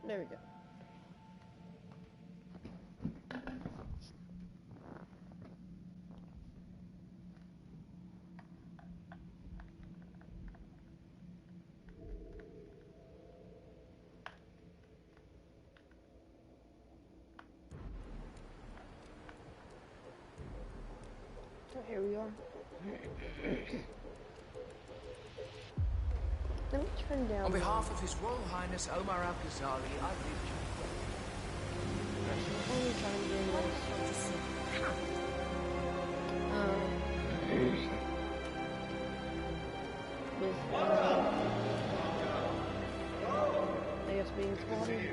There we go. So here we are. Let me turn down. On behalf of His Royal Highness Omar Al-Ghazali, I bid you. Only time doing this. With I guess being spotted.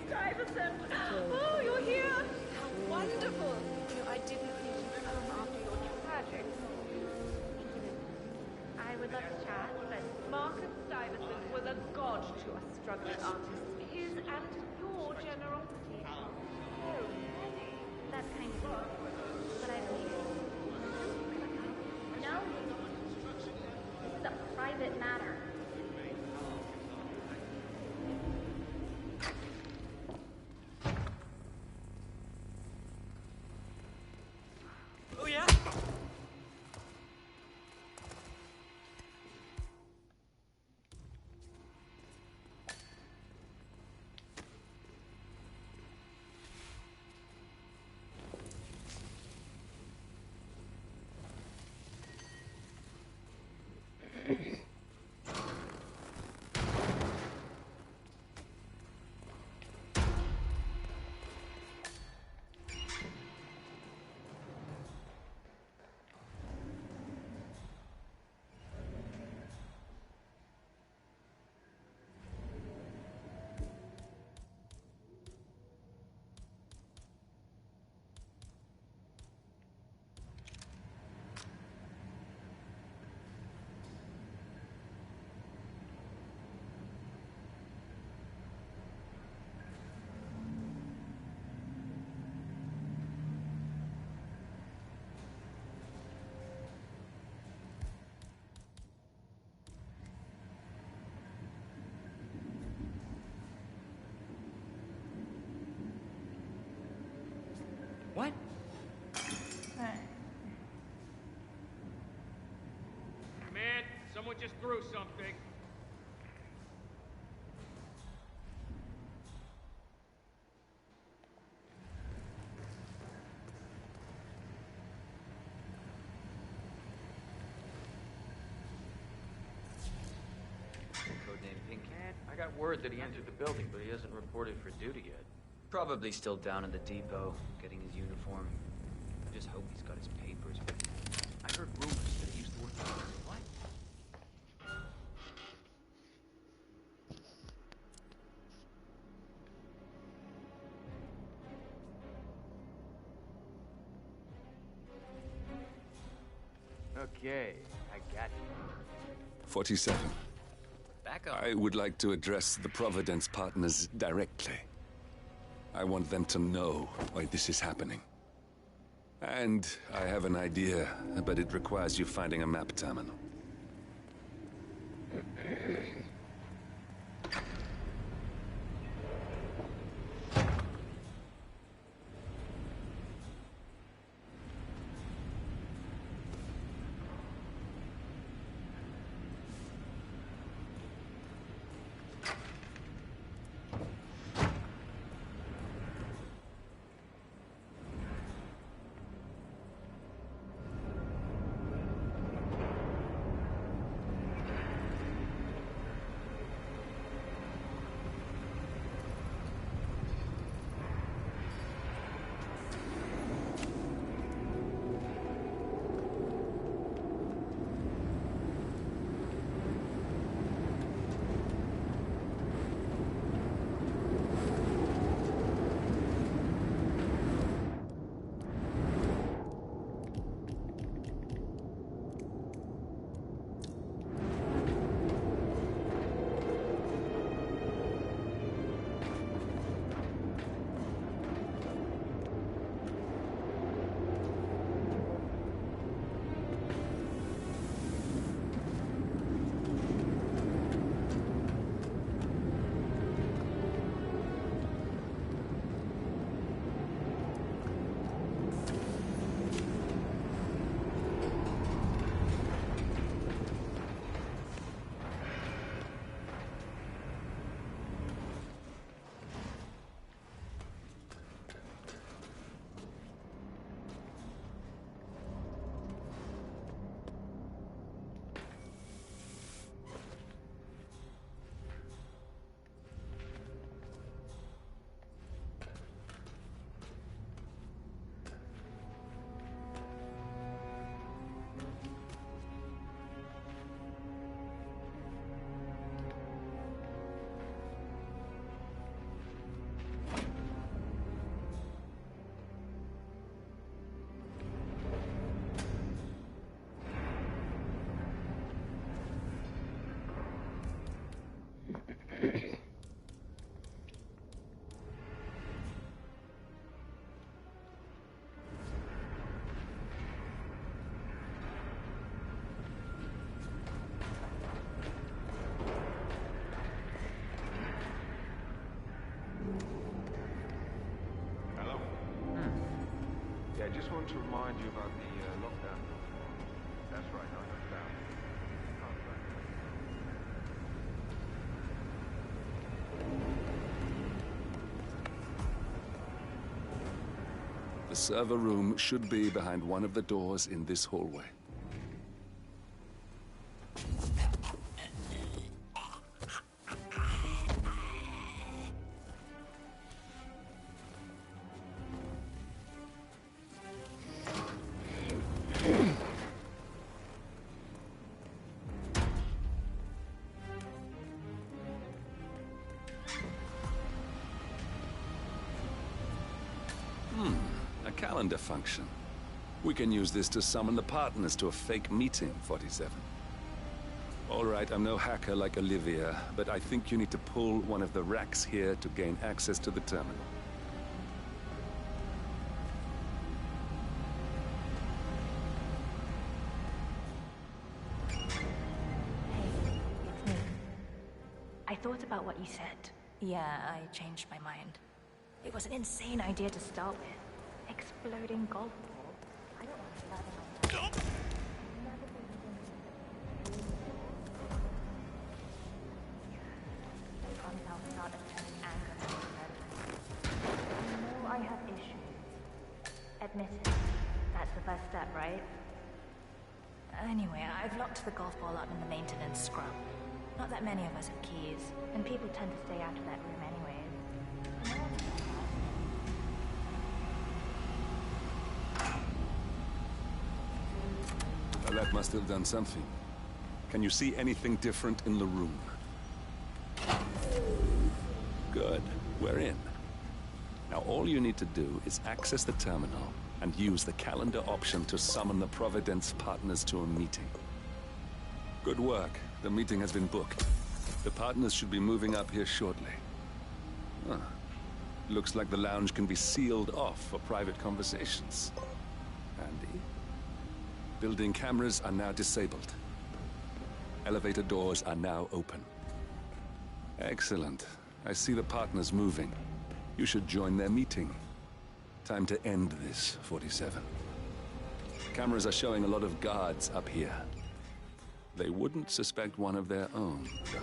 Stuyvesant! Oh, you're here! How wonderful! You know, I didn't think you'd come after your tragic. I would love to chat, but Marcus Stuyvesant was a god to us struggling artists. His and your generosity. Oh, that's kind of you. But I believe it. No. This is a private matter. Oh, yeah? What? Man, someone just threw something. Codename Pink Cat. I got word that he entered the building, but he hasn't reported for duty yet. Probably still down in the depot, getting his uniform. I just hope he's got his papers. I heard rumors that he used to work for... What? Okay, I got you. 47. Back up. I would like to address the Providence partners directly. I want them to know why this is happening. And I have an idea, but it requires you finding a map terminal. wanted to remind you about the lockdown. That's right, I understand. The server room should be behind one of the doors in this hallway. A calendar function. We can use this to summon the partners to a fake meeting, 47. All right, I'm no hacker like Olivia, but I think you need to pull one of the racks here to gain access to the terminal. Hey, it's me. I thought about what you said. Yeah, I changed my mind. It was an insane idea to start with. Exploding golf balls. I don't want to lie on my I'll start turning anger into resentment. I know I have issues. Admit it. That's the first step, right? Anyway, I've locked the golf ball up in the maintenance scrub. Not that many of us have keys, and people tend to stay out of that room anyways. Well, that must have done something. Can you see anything different in the room? Good. We're in. Now all you need to do is access the terminal and use the calendar option to summon the Providence partners to a meeting. Good work. The meeting has been booked. The partners should be moving up here shortly. Huh. Looks like the lounge can be sealed off for private conversations. Handy. Building cameras are now disabled. Elevator doors are now open. Excellent. I see the partners moving. You should join their meeting. Time to end this, 47. Cameras are showing a lot of guards up here. They wouldn't suspect one of their own, though.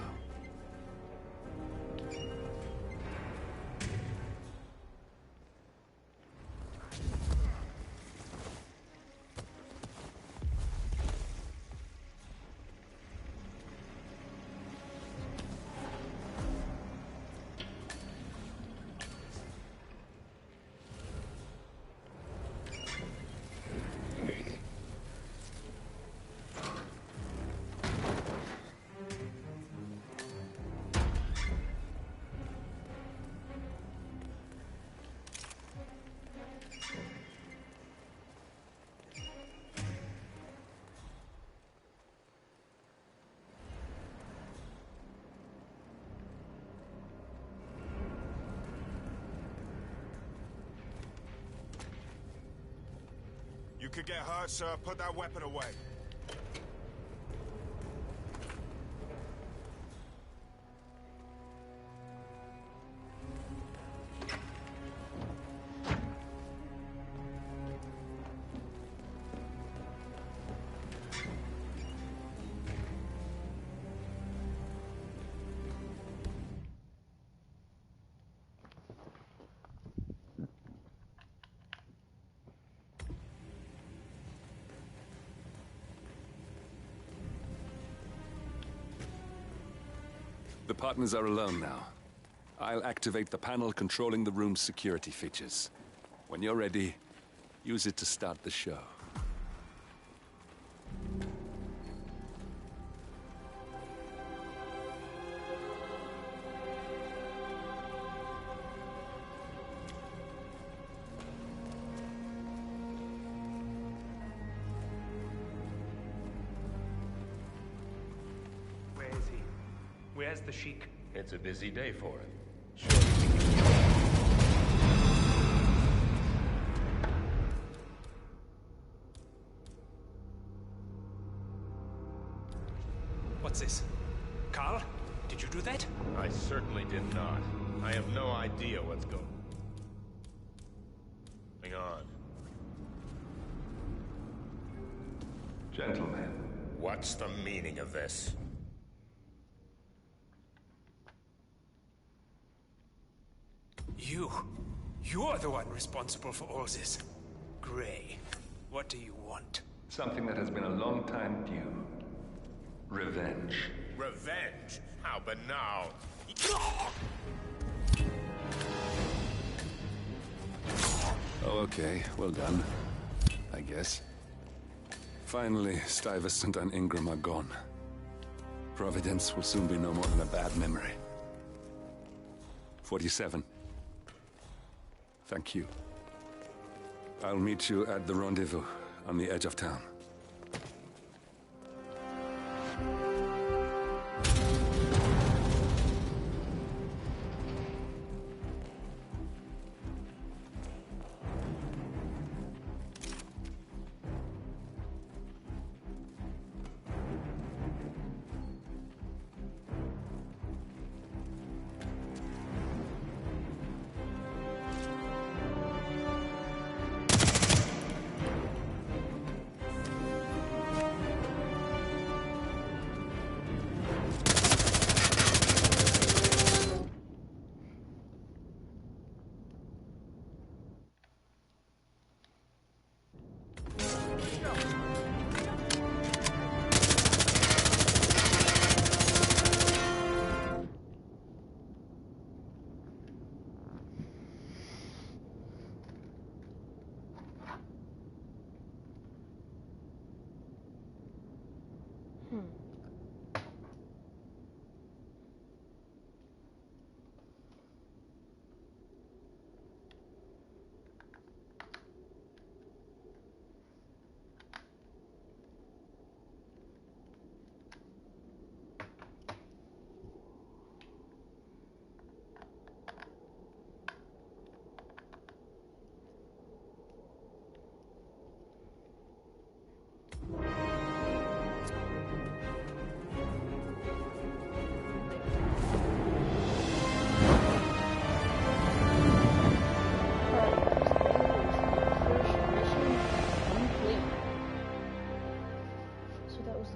You could get hurt, sir. Put that weapon away. The partners are alone now. I'll activate the panel controlling the room's security features. When you're ready, use it to start the show. Where is he? Where's the Sheik? It's a busy day for him. What's this? Carl? Did you do that? I certainly did not. I have no idea what's going on. Gentlemen. What's the meaning of this? You're the one responsible for all this. Gray, what do you want? Something that has been a long time due. Revenge. Revenge? How banal. Oh, okay. Well done. I guess. Finally, Stuyvesant and Ingram are gone. Providence will soon be no more than a bad memory. 47. Thank you. I'll meet you at the rendezvous on the edge of town.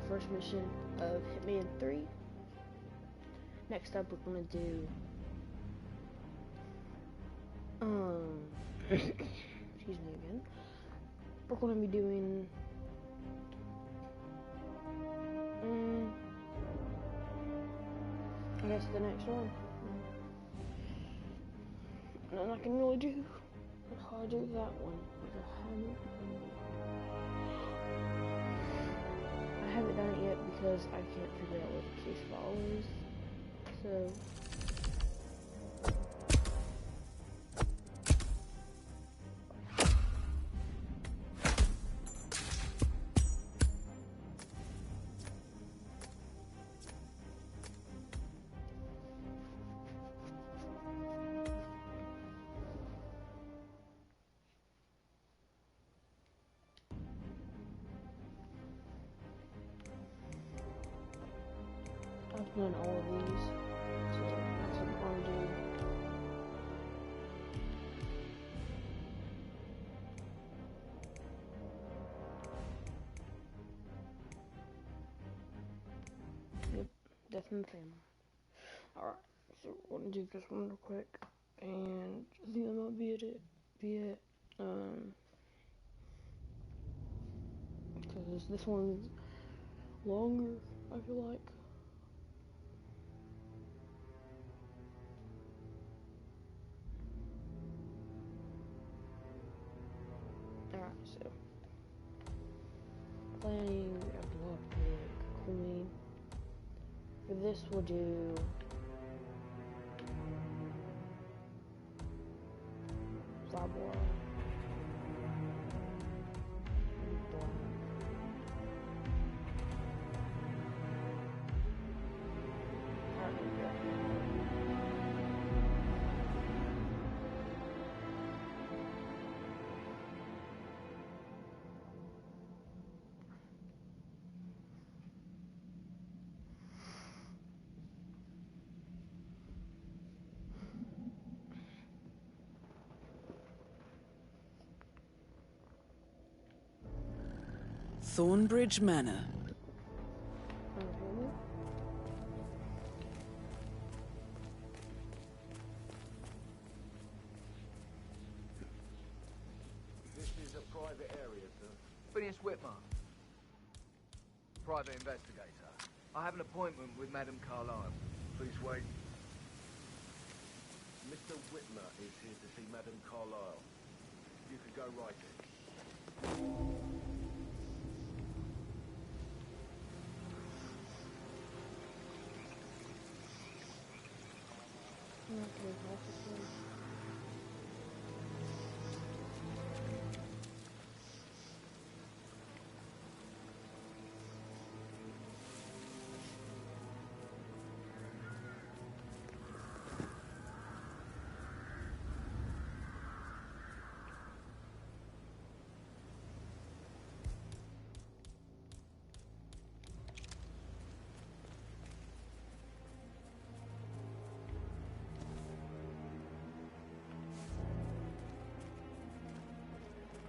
First mission of Hitman 3. Next up, we're gonna do excuse me again. We're gonna be doing I guess the next one. And then I can really do how I do that one. I haven't done it yet because I can't figure out what the case file is. So I've done all of these, so that's what I'm going to do. Yep, death in the family. Alright, so we're going to do this one real quick, and I think that might be it. Because this one's longer, I feel like. Alright, so planning, we have lockpick, queen. For this, we'll do Zabora. Thornbridge Manor. This is a private area, sir. Phineas Whitmer, private investigator. I have an appointment with Madame Carlyle. Please wait. Mr. Whitmer is here to see Madame Carlyle. You could go right in.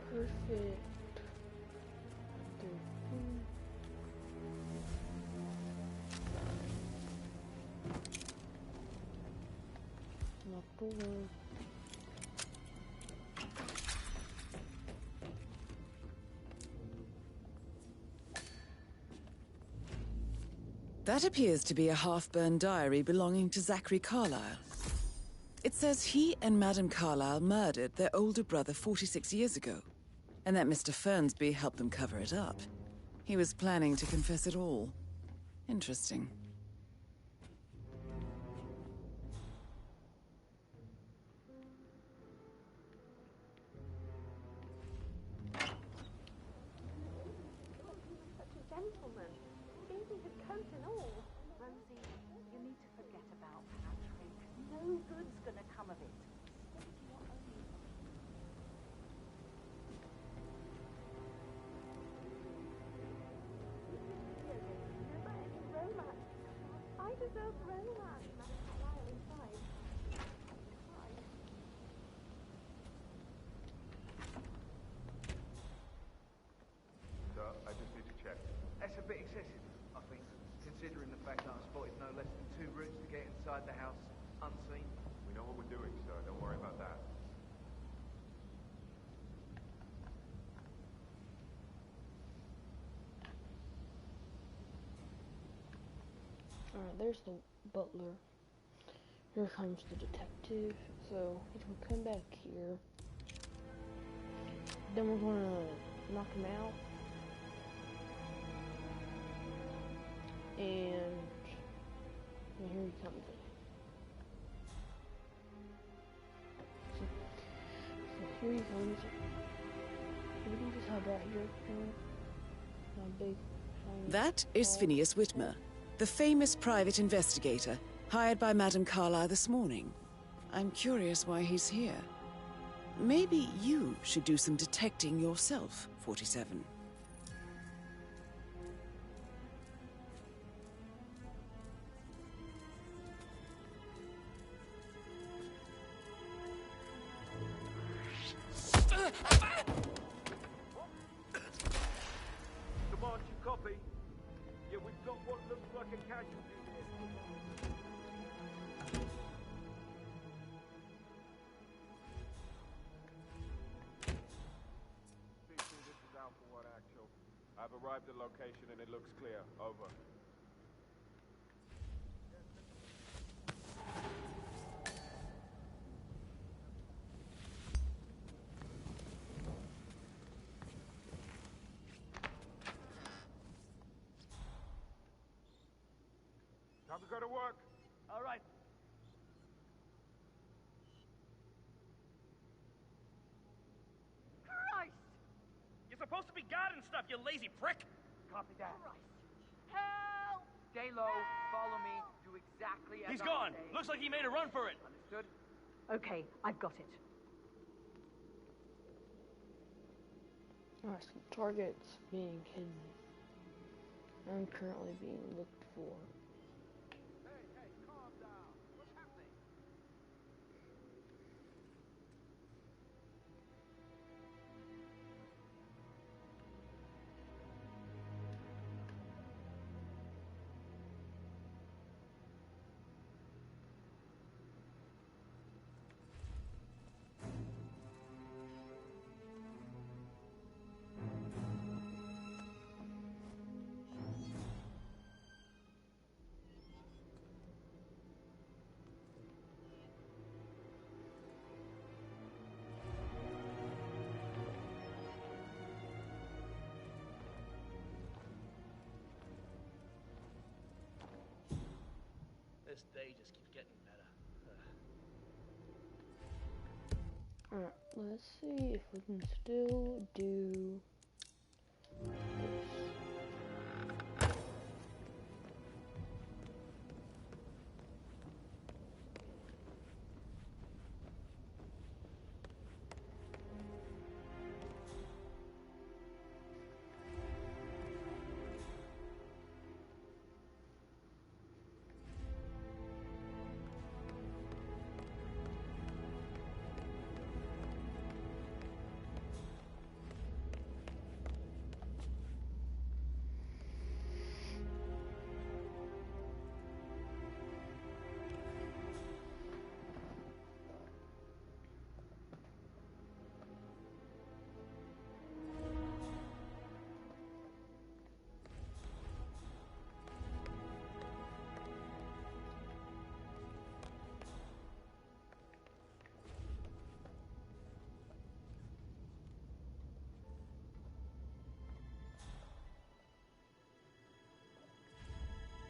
Perfect. Lock the door. That appears to be a half-burned diary belonging to Zachary Carlyle. It says he and Madame Carlyle murdered their older brother 46 years ago, and that Mr. Fernsby helped them cover it up. He was planning to confess it all. Interesting. Such a gentleman. Even his coat and all. Rosie, you need to forget about Patrick. No good's gonna come of it. Never any romance. I deserve romance. Carlyle inside. Sir, I just need to check. That's a bit excessive, I think, considering the fact that I spotted no less than 2 routes to get inside the house unseen. We know what we're doing, sir. Don't worry about that. Alright, there's the butler. Here comes the detective. So he's gonna come back here. Then we're gonna knock him out. And here he comes in. So here he comes. So we can just hide right here. Big, That is Phineas Whitmer, the famous private investigator hired by Madame Carlyle this morning. I'm curious why he's here. Maybe you should do some detecting yourself, 47. Command, you copy? Yeah, we've got what looks like a casualty here. CC, this is Alpha 1 Actual. I've arrived at location and it looks clear. Over. Time to go to work. All right. Christ! You're supposed to be guarding stuff, you lazy prick! Copy that. Help! Stay low, follow me, do exactly as He's I gone! say. Looks like he made a run for it! Understood? Okay, I've got it. Alright, so target's being hidden. I'm currently being looked for. Hey, calm down. What's happening? This day just keeps getting better. Alright, let's see if we can still do this.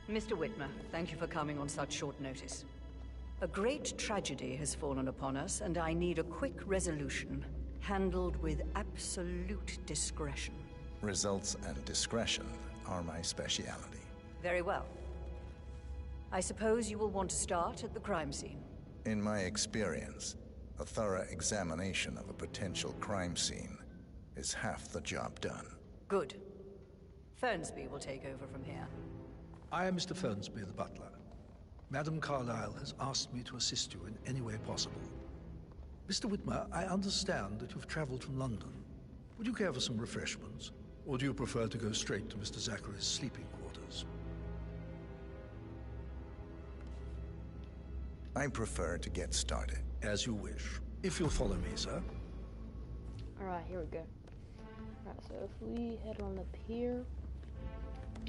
Mr. Whitmer, thank you for coming on such short notice. A great tragedy has fallen upon us, and I need a quick resolution, handled with absolute discretion. Results and discretion are my speciality. Very well. I suppose you will want to start at the crime scene. In my experience, a thorough examination of a potential crime scene is half the job done. Good. Fernsby will take over from here. I am Mr. Fernsby, the butler. Madame Carlyle has asked me to assist you in any way possible. Mr. Whitmer, I understand that you've traveled from London. Would you care for some refreshments? Or do you prefer to go straight to Mr. Zachary's sleeping quarters? I prefer to get started. As you wish. If you'll follow me, sir. Alright, here we go. Alright, so if we head on up here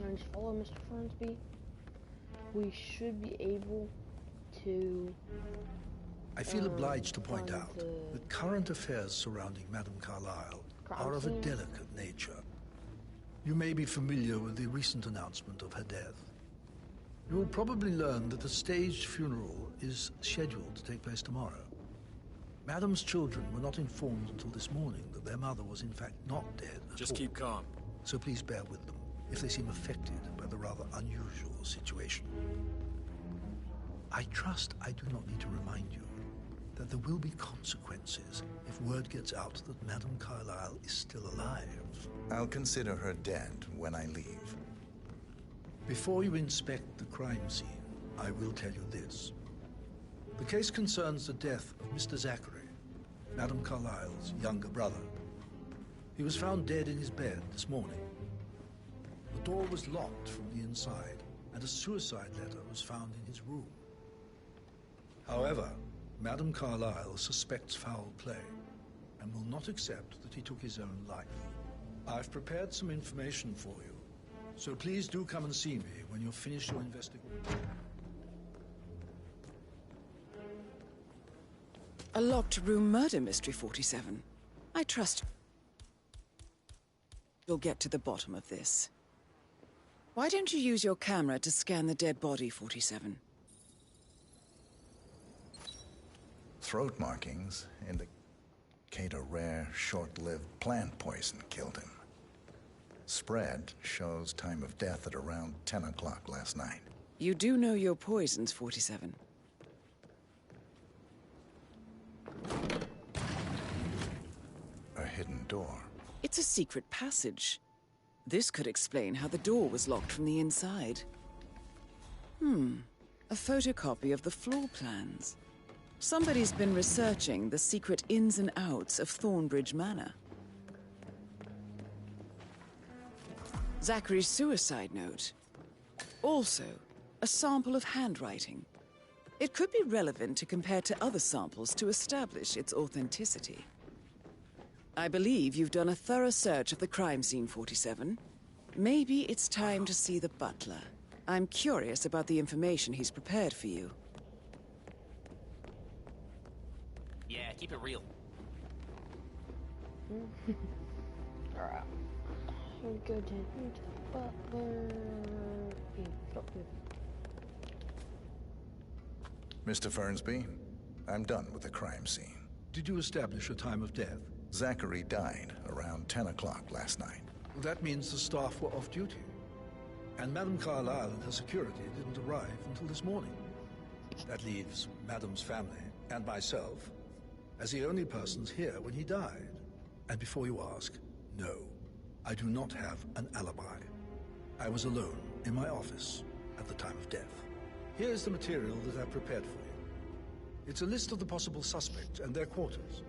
and just follow Mr. Fernsby, we should be able to... I feel obliged to point out that current affairs surrounding Madame Carlyle are of a delicate nature. You may be familiar with the recent announcement of her death. You will probably learn that a staged funeral is scheduled to take place tomorrow. Madame's children were not informed until this morning that their mother was in fact not dead at all. Just keep calm. So please bear with them if they seem affected by the rather unusual situation. I trust I do not need to remind you that there will be consequences if word gets out that Madame Carlyle is still alive. I'll consider her dead when I leave. Before you inspect the crime scene, I will tell you this. The case concerns the death of Mr. Zachary, Madame Carlyle's younger brother. He was found dead in his bed this morning. The door was locked from the inside, and a suicide letter was found in his room. However, Madame Carlyle suspects foul play and will not accept that he took his own life. I've prepared some information for you, so please do come and see me when you've finished your investigation. A locked room murder mystery, 47. I trust you'll get to the bottom of this. Why don't you use your camera to scan the dead body, 47? Throat markings indicate a rare, short-lived plant poison killed him. Spread shows time of death at around 10 o'clock last night. You do know your poisons, 47. A hidden door. It's a secret passage. This could explain how the door was locked from the inside. A photocopy of the floor plans. Somebody's been researching the secret ins and outs of Thornbridge Manor. Zachary's suicide note. Also, a sample of handwriting. It could be relevant to compare to other samples to establish its authenticity. I believe you've done a thorough search of the crime scene, 47. Maybe it's time to see the butler. I'm curious about the information he's prepared for you. Yeah, keep it real. Alright. Here we go to the butler. Stop here. Mr. Fernsby, I'm done with the crime scene. Did you establish a time of death? Zachary died around 10 o'clock last night. Well, that means the staff were off duty. And Madame Carlyle and her security didn't arrive until this morning. That leaves Madame's family and myself as the only persons here when he died. And before you ask, no, I do not have an alibi. I was alone in my office at the time of death. Here's the material that I've prepared for you. It's a list of the possible suspects and their quarters.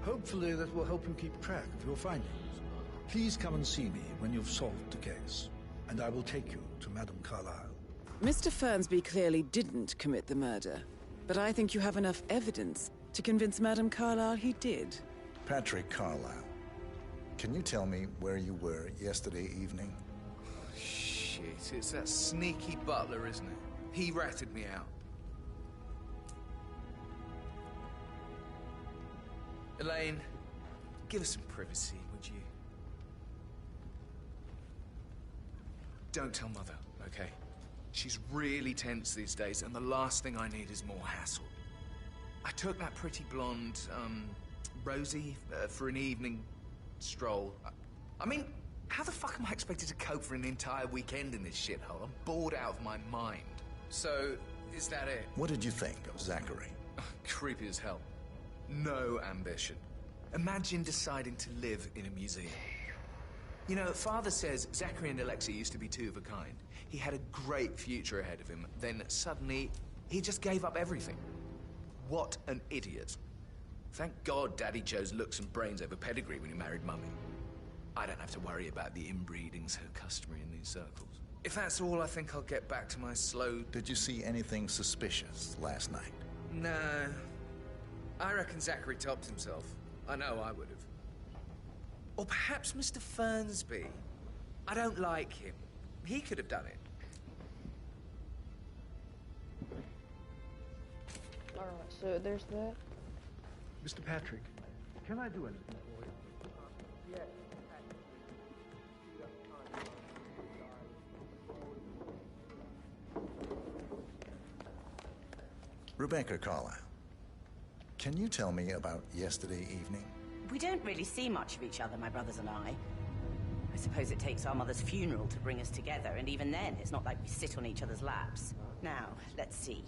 Hopefully that will help you keep track of your findings. Please come and see me when you've solved the case, and I will take you to Madame Carlyle. Mr. Fernsby clearly didn't commit the murder, but I think you have enough evidence to convince Madame Carlyle he did. Patrick Carlyle, can you tell me where you were yesterday evening? Shit, it's that sneaky butler, isn't it? He ratted me out. Elaine, give us some privacy, would you? Don't tell Mother, okay? She's really tense these days, and the last thing I need is more hassle. I took that pretty blonde, Rosie, for an evening stroll. I mean, how the fuck am I expected to cope for an entire weekend in this shithole? I'm bored out of my mind. So, is that it? What did you think of Zachary? Creepy as hell. No ambition. Imagine deciding to live in a museum. You know, Father says Zachary and Alexia used to be two of a kind. He had a great future ahead of him. Then suddenly, he just gave up everything. What an idiot. Thank God Daddy chose looks and brains over pedigree when he married Mummy. I don't have to worry about the inbreeding so customary in these circles. If that's all, I think I'll get back to my slow... Did you see anything suspicious last night? No. I reckon Zachary topped himself. I know I would have. Or perhaps Mr. Fernsby. I don't like him. He could have done it. Alright, so there's that. Mr. Patrick, can I do anything for you? Yes. Rebecca Carlyle, can you tell me about yesterday evening? We don't really see much of each other, my brothers and I. I suppose it takes our mother's funeral to bring us together, and even then, it's not like we sit on each other's laps. Now, let's see.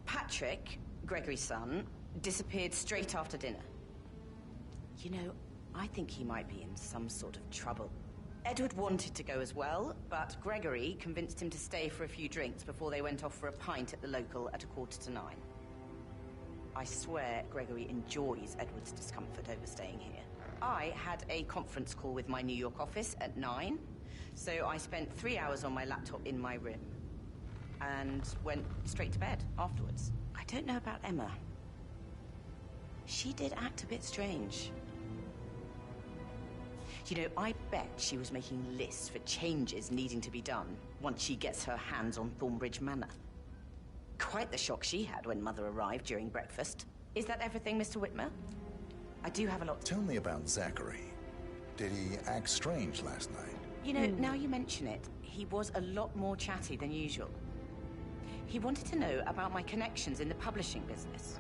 Patrick, Gregory's son, disappeared straight after dinner. You know, I think he might be in some sort of trouble. Edward wanted to go as well, but Gregory convinced him to stay for a few drinks before they went off for a pint at the local at 9:45. I swear Gregory enjoys Edward's discomfort over staying here. I had a conference call with my New York office at 9, so I spent 3 hours on my laptop in my room and went straight to bed afterwards. I don't know about Emma. She did act a bit strange. You know, I bet she was making lists for changes needing to be done once she gets her hands on Thornbridge Manor. Quite the shock she had when Mother arrived during breakfast. Is that everything, Mr. Whitmer? I do have a lot... Tell me about Zachary. Did he act strange last night? You know, now you mention it, he was a lot more chatty than usual. He wanted to know about my connections in the publishing business.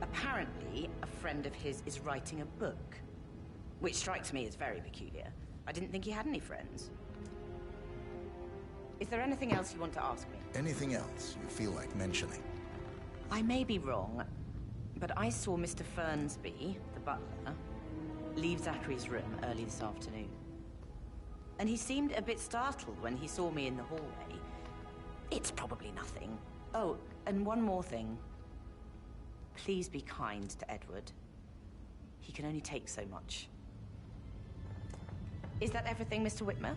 Apparently, a friend of his is writing a book, which strikes me as very peculiar. I didn't think he had any friends. Is there anything else you want to ask me? Anything else you feel like mentioning? I may be wrong, but I saw Mr. Fernsby, the butler, leave Zachary's room early this afternoon. And he seemed a bit startled when he saw me in the hallway. It's probably nothing. Oh, and one more thing. Please be kind to Edward. He can only take so much. Is that everything, Mr. Whitmer?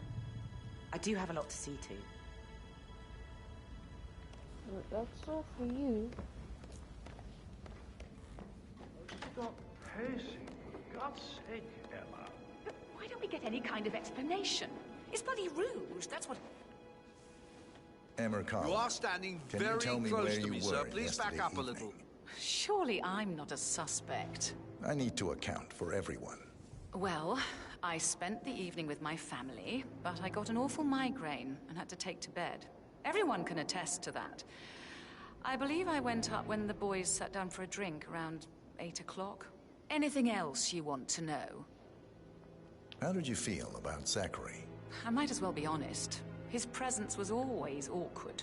I do have a lot to see to. That's all for you. Stop pacing, for God's sake, Emma. But why don't we get any kind of explanation? It's bloody rude, that's what... Emma Carlyle, you are standing can very you tell me close where to you me, were sir. Please back yesterday up a evening? little. Surely I'm not a suspect. I need to account for everyone. Well, I spent the evening with my family, but I got an awful migraine and had to take to bed. Everyone can attest to that. I believe I went up when the boys sat down for a drink around 8 o'clock. Anything else you want to know? How did you feel about Zachary? I might as well be honest. His presence was always awkward.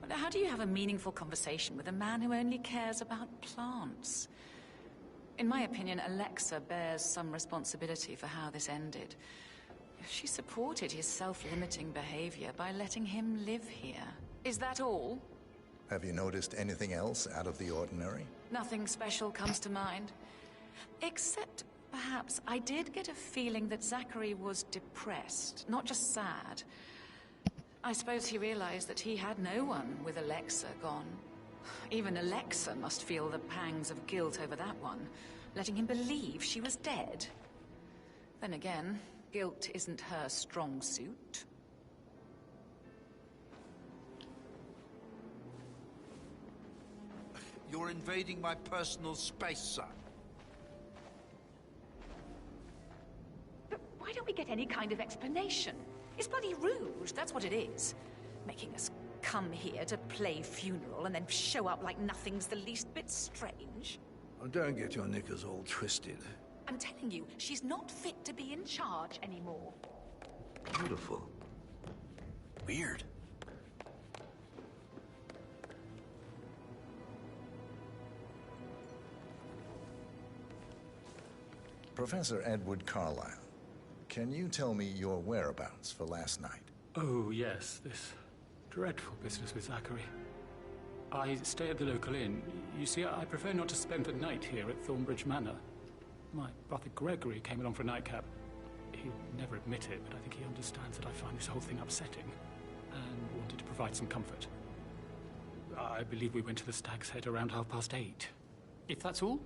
But how do you have a meaningful conversation with a man who only cares about plants? In my opinion, Alexa bears some responsibility for how this ended. She supported his self-limiting behavior by letting him live here. Is that all? Have you noticed anything else out of the ordinary? Nothing special comes to mind. Except, perhaps, I did get a feeling that Zachary was depressed, not just sad. I suppose he realized that he had no one with Alexa gone. Even Alexa must feel the pangs of guilt over that one, letting him believe she was dead. Then again, guilt isn't her strong suit. You're invading my personal space, sir. But why don't we get any kind of explanation? It's bloody rude, that's what it is. Making us come here to play funeral and then show up like nothing's the least bit strange. Oh, don't get your knickers all twisted. I'm telling you, she's not fit to be in charge anymore. Beautiful. Weird. Professor Edward Carlyle, can you tell me your whereabouts for last night? Oh, yes, this dreadful business with Zachary. I stay at the local inn. You see, I prefer not to spend the night here at Thornbridge Manor. My brother Gregory came along for a nightcap. He'll never admit it, but I think he understands that I find this whole thing upsetting, and wanted to provide some comfort. I believe we went to the Stag's Head around 8:30. If that's all,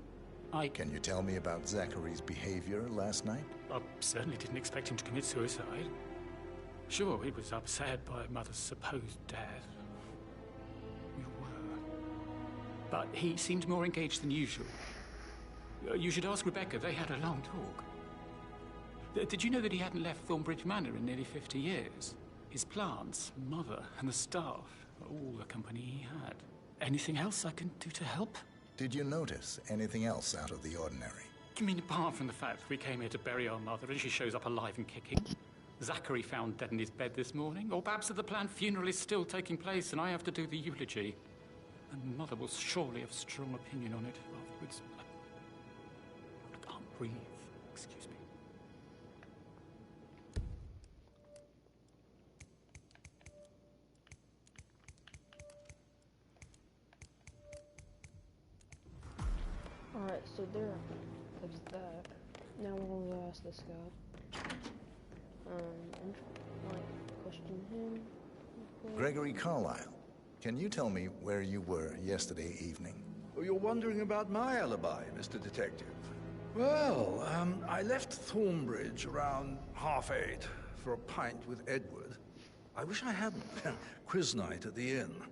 Can you tell me about Zachary's behavior last night? I certainly didn't expect him to commit suicide. Sure, he was upset by Mother's supposed death. You were. But he seemed more engaged than usual. You should ask Rebecca. They had a long talk. Did you know that he hadn't left Thornbridge Manor in nearly 50 years? His plants, Mother, and the staff, all the company he had. Anything else I can do to help? Did you notice anything else out of the ordinary? You mean apart from the fact that we came here to bury our mother and she shows up alive and kicking? Zachary found dead in his bed this morning? Or perhaps that the planned funeral is still taking place and I have to do the eulogy? And Mother will surely have strong opinion on it afterwards. I can't breathe. Excuse me. Alright, so there's that. Now we're gonna ask this guy. Question him. Gregory Carlyle, can you tell me where you were yesterday evening? Oh, you're wondering about my alibi, Mr. Detective. Well, I left Thornbridge around 8:30 for a pint with Edward. I wish I hadn't. Quiz night at the inn.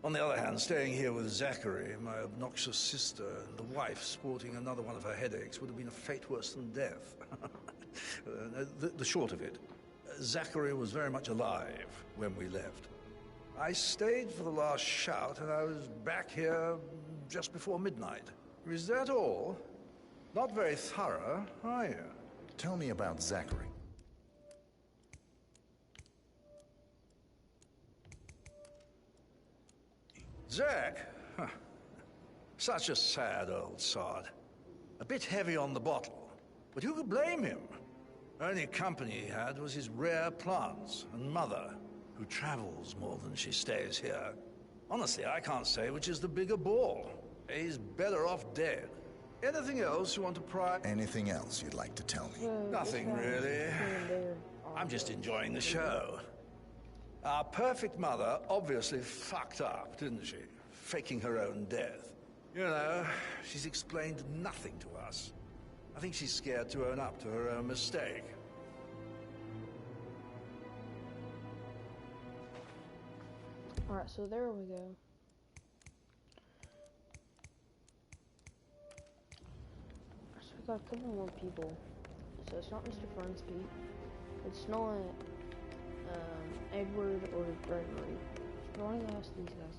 On the other hand, staying here with Zachary, my obnoxious sister, and the wife sporting another one of her headaches would have been a fate worse than death. The short of it, Zachary was very much alive when we left. I stayed for the last shout, and I was back here just before midnight. Is that all? Not very thorough, are you? Tell me about Zachary. Zach? Huh. Such a sad old sod. A bit heavy on the bottle, but who could blame him? Only company he had was his rare plants and Mother, who travels more than she stays here. Honestly, I can't say which is the bigger ball. He's better off dead. Anything else you want to pry? Anything else you'd like to tell me? Nothing really. I'm just enjoying the show. Our perfect mother obviously fucked up, didn't she? Faking her own death. You know, she's explained nothing to us. I think she's scared to own up to her own mistake. Alright, so there we go. So we got a couple more people. So it's not Mr. Fernsby. It's not Edward or Gregory. So we're gonna ask these guys.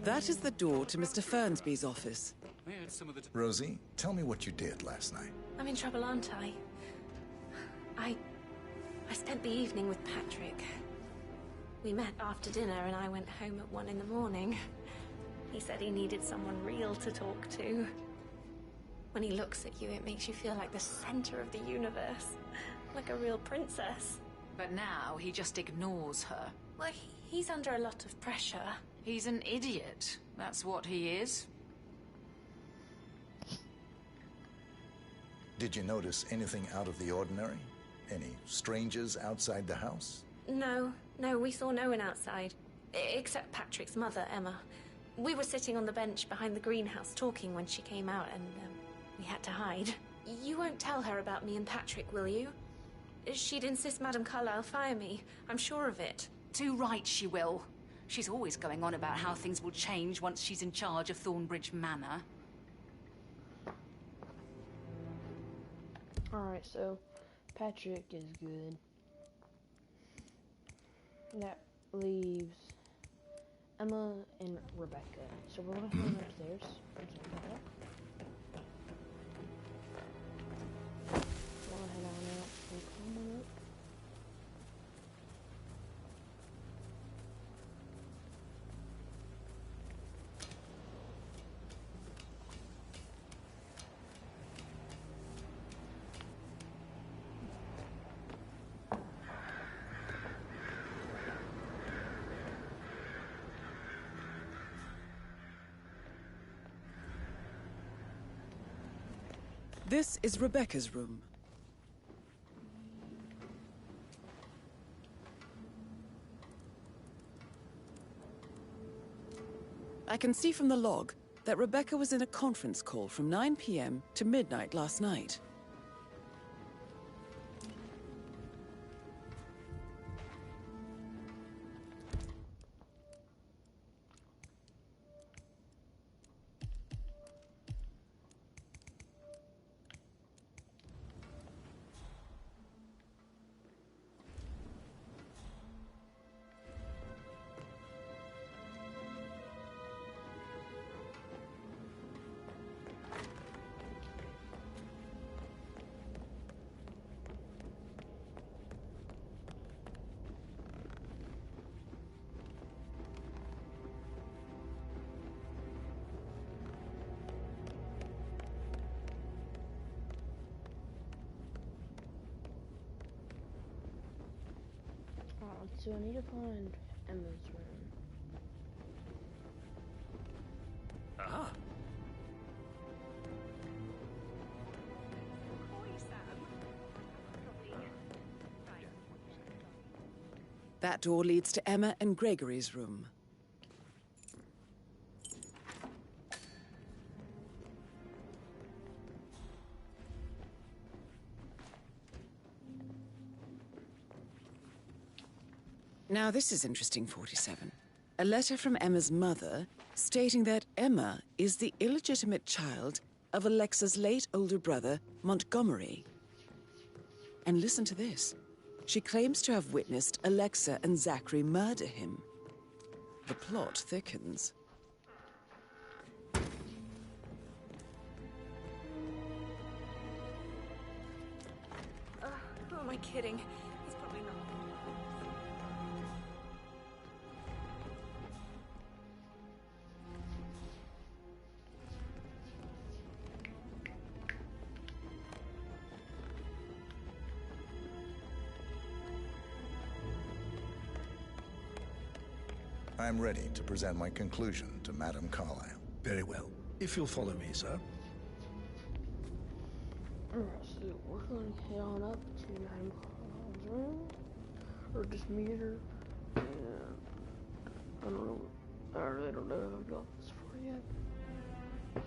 That is the door to Mr. Fernsby's office. Rosie, tell me what you did last night. I'm in trouble, aren't I? I spent the evening with Patrick. We met after dinner and I went home at 1 in the morning. He said he needed someone real to talk to. When he looks at you, it makes you feel like the center of the universe. Like a real princess. But now he just ignores her. Well, he's under a lot of pressure. He's an idiot. That's what he is. Did you notice anything out of the ordinary? Any strangers outside the house? No, we saw no one outside. Except Patrick's mother, Emma. We were sitting on the bench behind the greenhouse talking when she came out and we had to hide. You won't tell her about me and Patrick, will you? She'd insist Madame Carlyle fire me. I'm sure of it. Too right she will. She's always going on about how things will change once she's in charge of Thornbridge Manor. Alright, so Patrick is good. That leaves Emma and Rebecca. So we're gonna head upstairs. I'm sorry about that. We're gonna head on out and come on up. This is Rebecca's room. I can see from the log that Rebecca was in a conference call from 9 p.m. to midnight last night. So I need to find Emma's room. Ah. That door leads to Emma and Gregory's room. Now this is interesting, 47. A letter from Emma's mother stating that Emma is the illegitimate child of Alexa's late older brother, Montgomery. And listen to this. She claims to have witnessed Alexa and Zachary murder him. The plot thickens. Who am I kidding? He's probably not. I'm ready to present my conclusion to Madame Carlyle. Very well. If you'll follow me, sir. Alright, so we're going to head on up to Madame Carlyle's room. Or just meet her. And I don't know. I really don't know how I've got this for yet.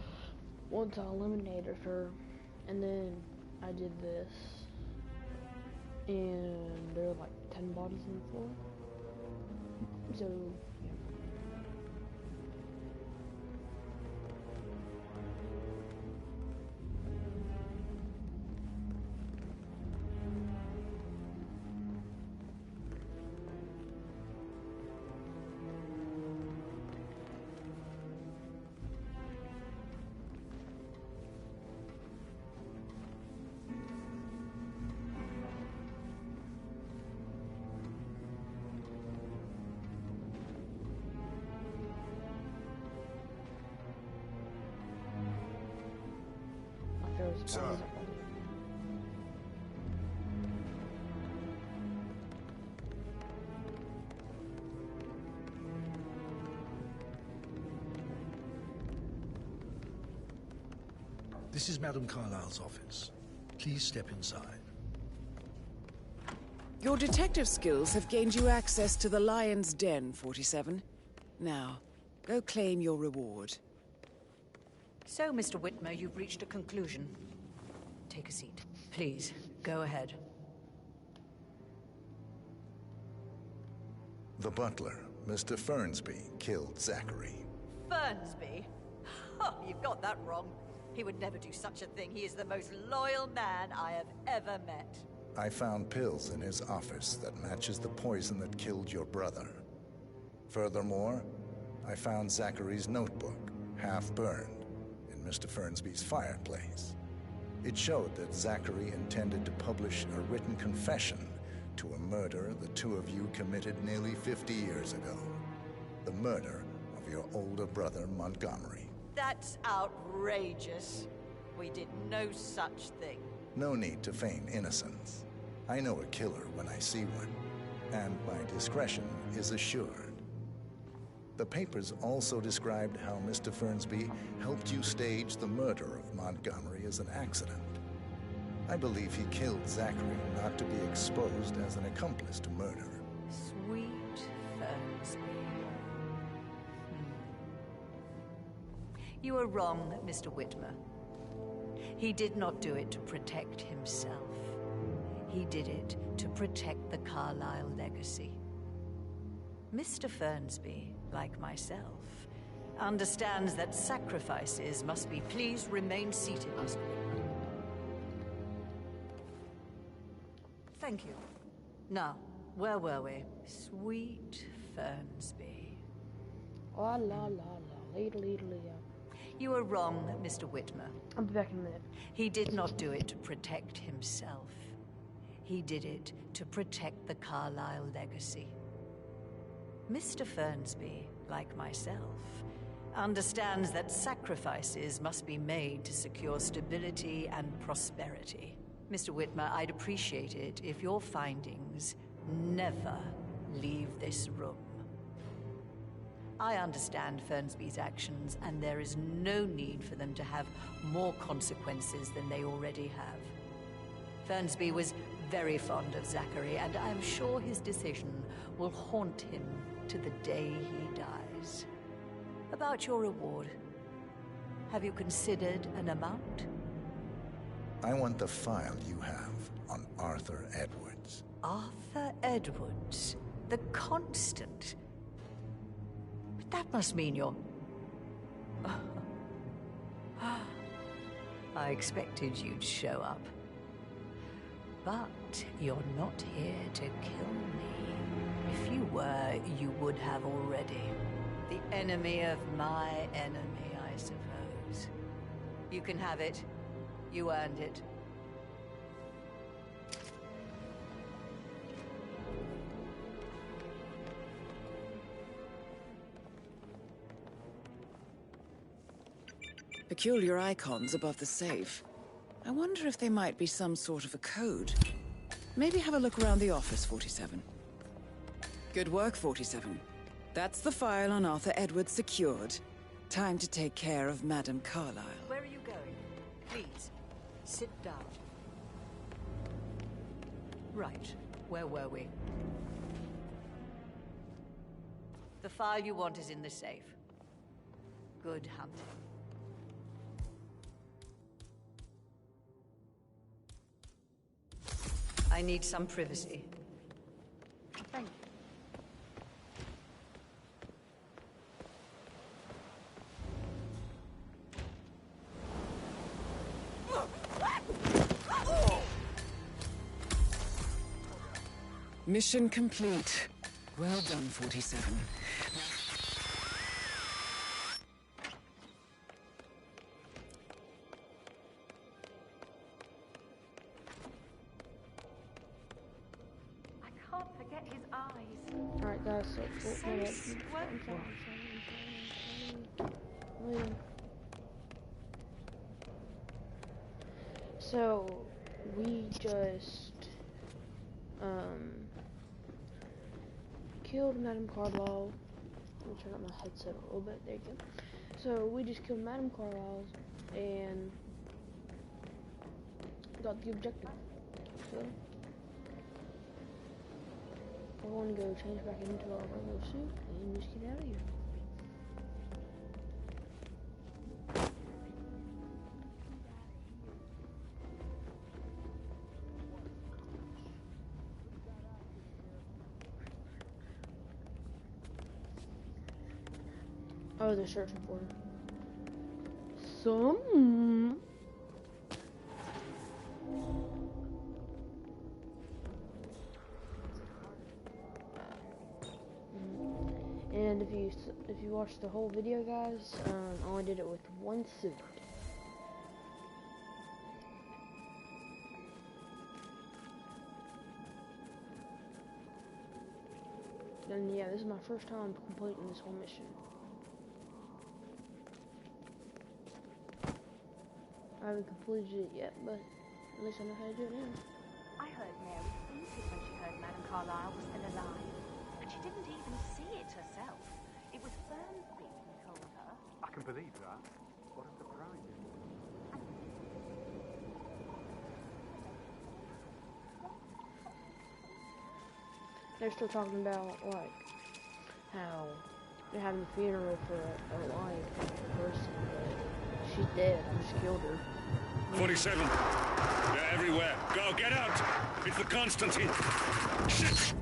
Once I eliminated her, and then I did this. And there are like 10 bodies on the floor. So, yeah. sir. This is Madame Carlyle's office. Please step inside. Your detective skills have gained you access to the Lion's Den, 47. Now, go claim your reward. So, Mr. Whitmer, you've reached a conclusion. Take a seat. Please, go ahead. The butler, Mr. Fernsby, killed Zachary. Fernsby? Oh, you've got that wrong. He would never do such a thing. He is the most loyal man I have ever met. I found pills in his office that matches the poison that killed your brother. Furthermore, I found Zachary's notebook, half burned, in Mr. Fernsby's fireplace. It showed that Zachary intended to publish a written confession to a murder the two of you committed nearly 50 years ago. The murder of your older brother, Montgomery. That's outrageous. We did no such thing. No need to feign innocence. I know a killer when I see one, and my discretion is assured. The papers also described how Mr. Fernsby helped you stage the murder of Montgomery as an accident. I believe he killed Zachary not to be exposed as an accomplice to murder. Sweet Fernsby. You are wrong, Mr. Whitmer. He did not do it to protect himself. He did it to protect the Carlyle legacy. Mr. Fernsby, like myself, understands that sacrifices must be... Please remain seated, Mr. Whitmer. Thank you. Now, where were we? Sweet Fernsby. Oh, la, la, la. Ladle. You are wrong, Mr. Whitmer. I'll be back in a minute. He did not do it to protect himself. He did it to protect the Carlyle legacy. Mr. Fernsby, like myself, understands that sacrifices must be made to secure stability and prosperity. Mr. Whitmer, I'd appreciate it if your findings never leave this room. I understand Fernsby's actions, and there is no need for them to have more consequences than they already have. Fernsby was very fond of Zachary, and I'm sure his decision will haunt him to the day he dies. About your reward, have you considered an amount? I want the file you have on Arthur Edwards. Arthur Edwards, the Constant. But that must mean you're... I expected you'd show up. But you're not here to kill me. If you were, you would have already. The enemy of my enemy, I suppose. You can have it. You earned it. Peculiar icons above the safe. I wonder if they might be some sort of a code. Maybe have a look around the office, 47. Good work, 47. That's the file on Arthur Edwards secured. Time to take care of Madame Carlyle. Where are you going? Please, sit down. Right, where were we? The file you want is in the safe. Good hunting. I need some privacy. Thank you. Mission complete. Well done, 47. Alright guys, so So, we just, killed Madame Carlisle. Let me turn up my headset a little bit. There you go. So, we just killed Madame Carlisle and got the objective. So, we're going to go change back into our regular suit and just get out of here. Oh, they're searching for him. Some. And if you watched the whole video, guys, I only did it with one suit. And yeah, this is my first time completing this whole mission. I haven't completed it yet, but at least I know how to do it now. I heard Mary fainted when she heard Madame Carlisle was still alive. And she didn't even see it herself. It was Fernsby who told her. I can believe that. What a surprise. They're still talking about, like, how they're having a funeral for a live person, but she's dead. I just killed her. 47. They're everywhere. Go, get out! It's the Constantine. Shit!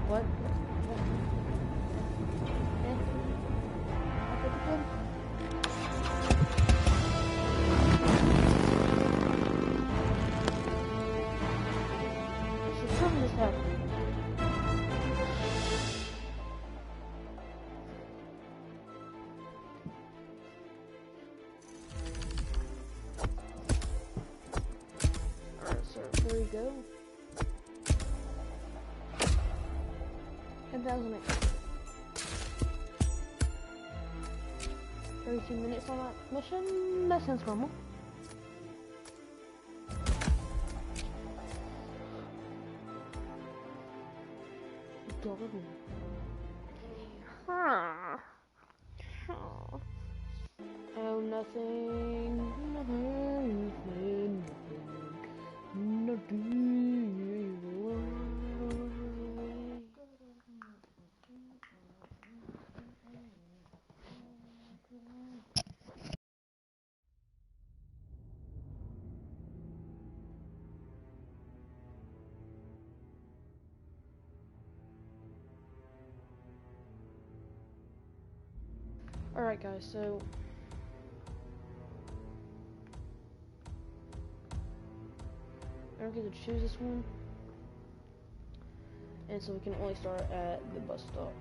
What? She's something just happened. There we go. 10,000 extra. 32 minutes on that mission. That sounds normal. Oh, nothing. Alright guys, so I don't get to choose this one, and so we can only start at the bus stop.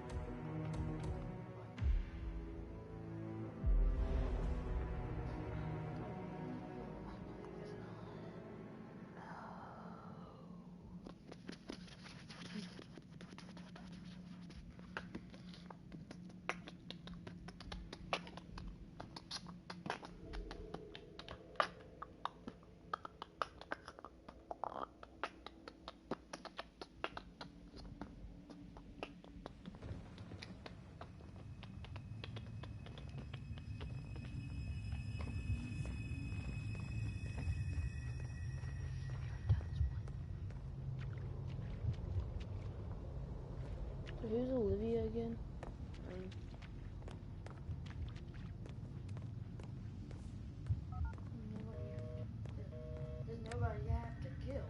So who's Olivia again? There's nobody you have to kill.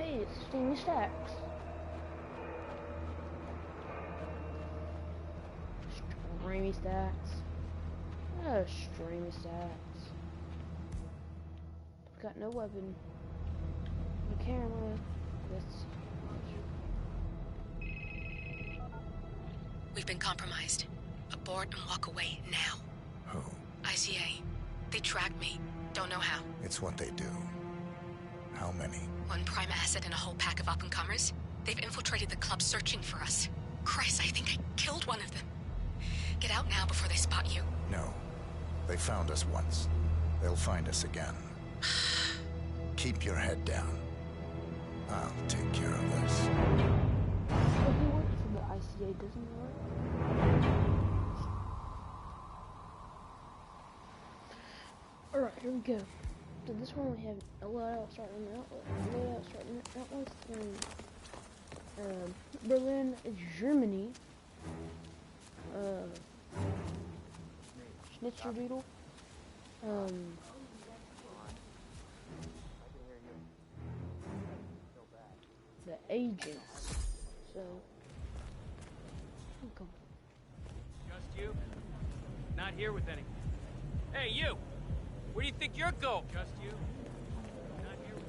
Hey, it's Steamy Stacks. Streamy Stacks. Oh, Streamy Stacks. Got no weapon. The camera. That's... We've been compromised. Abort and walk away now. Who? ICA. They tracked me. Don't know how. It's what they do. How many? One prime asset and a whole pack of up-and-comers. They've infiltrated the club searching for us. Christ, I think I killed one of them. Get out now before they spot you. No. They found us once. They'll find us again. Keep your head down. I'll take care of this. But he works for the ICA, doesn't he, right? Alright, here we go. So this one we have a loadout starting outlet, in Berlin, Germany. Schnitzerdoodle. The agents. So, come. Just you? Not here with any. Hey, you! Where do you think you're going? Just you? Not here with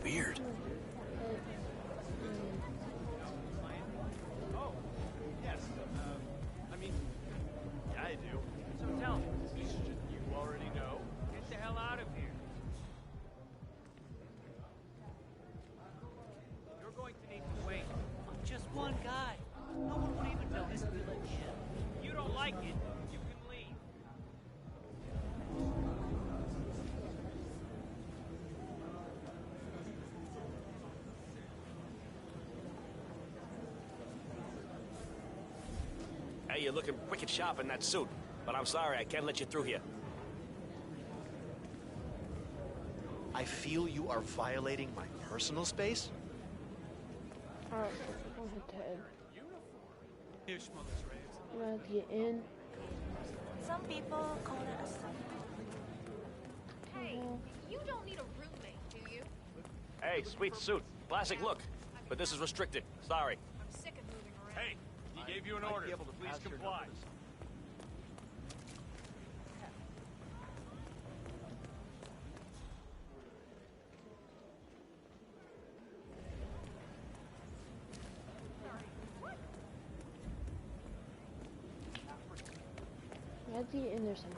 any. Weird. Oh, yes. I mean, yeah, I do. So tell me, you already know? Get the hell out of here. You're going to need to wait. I'm just one guy. No one would even notice if we let you in. You don't like it, you can leave. Hey, you're looking wicked sharp in that suit, but I'm sorry, I can't let you through here. I feel you are violating my personal space. Alright, so we're going to head. Here's Schmother's raves. We're going to have to get in. Some people call it a sub. Hey, you don't need a roommate, do you? Hey, sweet suit. Classic look. But this is restricted. Sorry. I'm sick of moving around. Hey, he gave you an order. Please comply. We have to get in there somehow.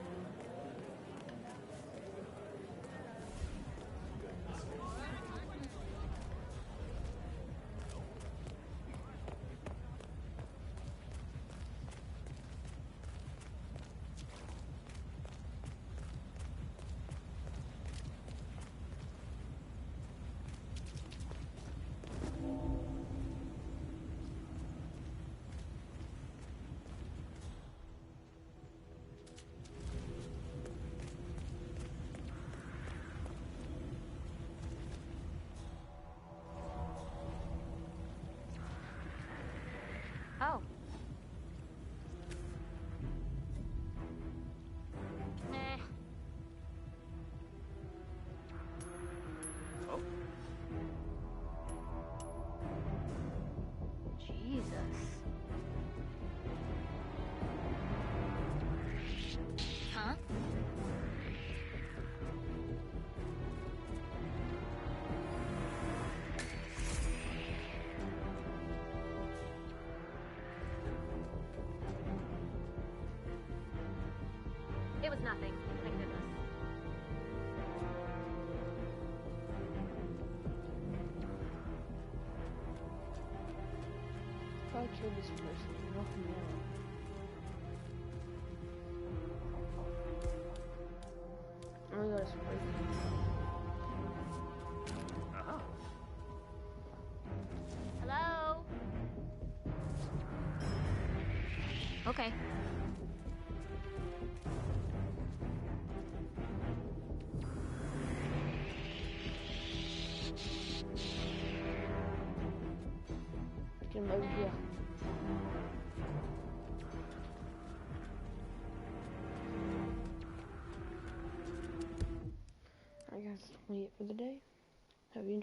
Oh. Meh. Oh? Jesus. Huh? It was nothing. Thank goodness. If I kill this person, knock me out. I gotta spray them. Uh-huh. Hello? Okay. Get him over here. I guess 28 for the day. Have you enjoyed?